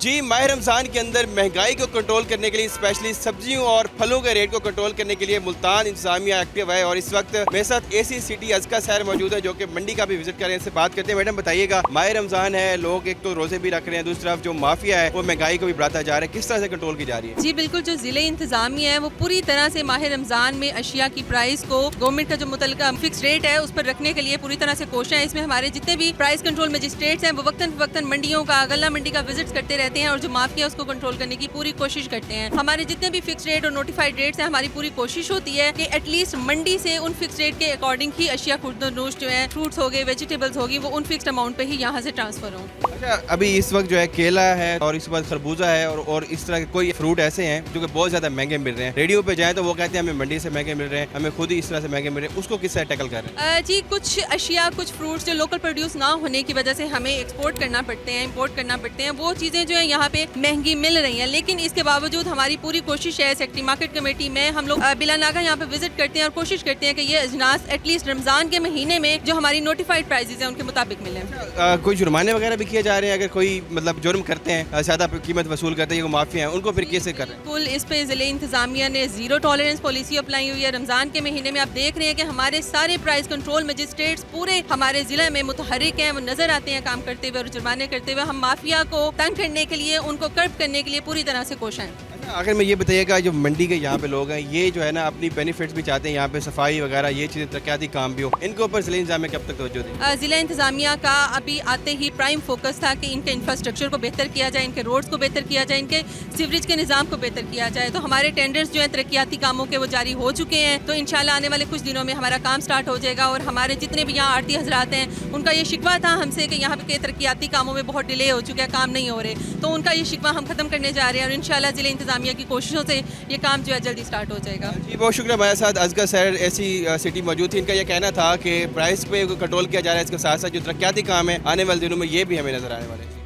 جی ماہ رمضان کے اندر مہنگائی کو کنٹرول کرنے کے لیے اسپیشلی سبزیوں اور پھلوں کے ریٹ کو کنٹرول کرنے کے لیے ملتان انتظامیہ ایکٹیو ہے، اور اس وقت میرے ساتھ اے سی سٹی ازکا سیر موجود ہے جو کہ منڈی کا بھی وزٹ کر رہے ہیں، ان سے بات کرتے ہیں۔ میڈم بتائیے گا، ماہ رمضان ہے، لوگ ایک تو روزے بھی رکھ رہے ہیں، دوسری طرف جو مافیا ہے وہ مہنگائی کو بھی بڑھاتا جا رہا ہے، کس طرح سے کنٹرول کی جا رہی ہے؟ جی بالکل، جو ضلع انتظامیہ ہے وہ پوری طرح سے ماہ رمضان میں اشیاء کی پرائز کو گورنمنٹ کا جو متعلقہ فکس ریٹ ہے اس پر رکھنے کے لیے پوری طرح سے کوشاں ہیں۔ اس میں ہمارے جتنے بھی پرائز کنٹرول مجسٹریٹس ہیں وہ وقتاً فوقتاً منڈیوں کا، غلہ منڈی کا وزٹ کرتے رہتے ہیں، اور جو مافیا اس کو کنٹرول کرنے کی پوری کوشش کرتے ہیں۔ ہمارے جتنے بھی فکس ریٹ اور نوٹیفائڈ ریٹس ہیں، ہماری پوری کوشش ہوتی ہے کہ ایٹ لیسٹ منڈی سے ان فکس ریٹ کے اکارڈنگ ہی اشیاء خرد و نوش جو ہیں، فروٹس ہو گئے، ویجیٹیبلز ہوگی، وہ ان فکسڈ اماؤنٹ پہ ہی یہاں سے ٹرانسفر ہوں۔ اچھا، ابھی اس وقت جو ہے کیلا ہے اور اس وقت خربوزہ ہے اور اس طرح کے کوئی فروٹ ایسے ہیں جو کہ بہت زیادہ مہنگے مل رہے ہیں، ریڈیو پہ جائیں تو وہ کہتے ہیں ہمیں منڈی سے مہنگے مل رہے ہیں، ہمیں خود ہی اس طرح سے مہنگے مل رہے ہیں، اس کو کس طرح ٹیکل کر رہے ہیں؟ جی کچھ اشیاء، کچھ فروٹس جو لوکل پروڈیوس نہ ہونے کی وجہ سے ہمیں ایکسپورٹ کرنا پڑتے ہیں، امپورٹ کرنا پڑتے ہیں، وہ چیزیں جو ہیں یہاں پہ مہنگی مل رہی ہیں، لیکن اس کے باوجود ہماری پوری کوشش ہے سیکٹری مارکیٹ کمیٹی میں، ہم لوگ بلا ناغہ یہاں پہ وزٹ کرتے ہیں اور کوشش کرتے ہیں کہ یہ اجناس ایٹ لیسٹ رمضان کے مہینے میں جو ہماری نوٹیفائڈ پرائزز ہیں ان کے مطابق ملیں۔ کوئی جرمانے وغیرہ بھی کیے جا رہے ہیں اگر کوئی مطلب جرم کرتے ہیں، زیادہ قیمت وصول کرتے ہیں، یہ مافیا ہیں، ان کو پھر کیسے کر رہے ہیں؟ بالکل، اس پہ ضلع انتظامیہ نے زیرو ٹالرنس پالیسی اپلائی ہوئی ہے۔ رمضان کے مہینے میں آپ دیکھ رہے ہیں کہ ہمارے سارے پرائز کنٹرول مجسٹریٹس پورے ہمارے ضلع میں متحرک ہیں، وہ نظر آتے ہیں کام کرتے ہوئے اور جرمانے کرتے ہوئے۔ ہم مافیا کو تنگ کرنے کے لیے، ان کو کرب کرنے کے لیے پوری طرح سے کوشاں ہیں۔ آخر میں یہ بتائیے گا، جو منڈی کے یہاں پہ لوگ ہیں، یہ جو ہے نا اپنی بینیفٹس بھی چاہتے ہیں، یہاں پہ صفائی وغیرہ یہ چیزیں ترقیاتی کام بھی ہو، ان کے اوپر ضلع انتظامیہ کب تک توجہ دیں؟ ضلع انتظامیہ کا ابھی آتے ہی پرائم فوکس تھا کہ ان کے انفراسٹرکچر کو بہتر کیا جائے، ان کے روڈز کو بہتر کیا جائے، ان کے سیوریج کے نظام کو بہتر کیا جائے۔ تو ہمارے ٹینڈرز جو ہیں ترقیاتی کاموں کے وہ جاری ہو چکے ہیں، تو انشاءاللہ آنے والے کچھ دنوں میں ہمارا کام سٹارٹ ہو جائے گا، اور ہمارے جتنے بھی یہاں آڑتی حضرات ہیں ان کا یہ شکوہ تھا ہم سے کہ یہاں کے ترقیاتی کاموں میں بہت ڈیلے ہو چکا ہے، کام نہیں ہو رہے، تو ان کا یہ شکوہ ہم ختم کرنے جا رہے ہیں، اور انشاءاللہ ضلع انتظامیہ کی کوششوں سے یہ کام جو ہے جلدی سٹارٹ ہو جائے گا۔ جی بہت شکریہ، ہمارے ساتھ ازکا سیر ایسی سٹی موجود تھی، ان کا یہ کہنا تھا کہ پرائس پہ کنٹرول کیا جا رہا ہے، اس کے ساتھ ساتھ جو ترقیاتی کام ہے آنے والے دنوں میں یہ بھی ہمیں نظر آنے والے ہیں۔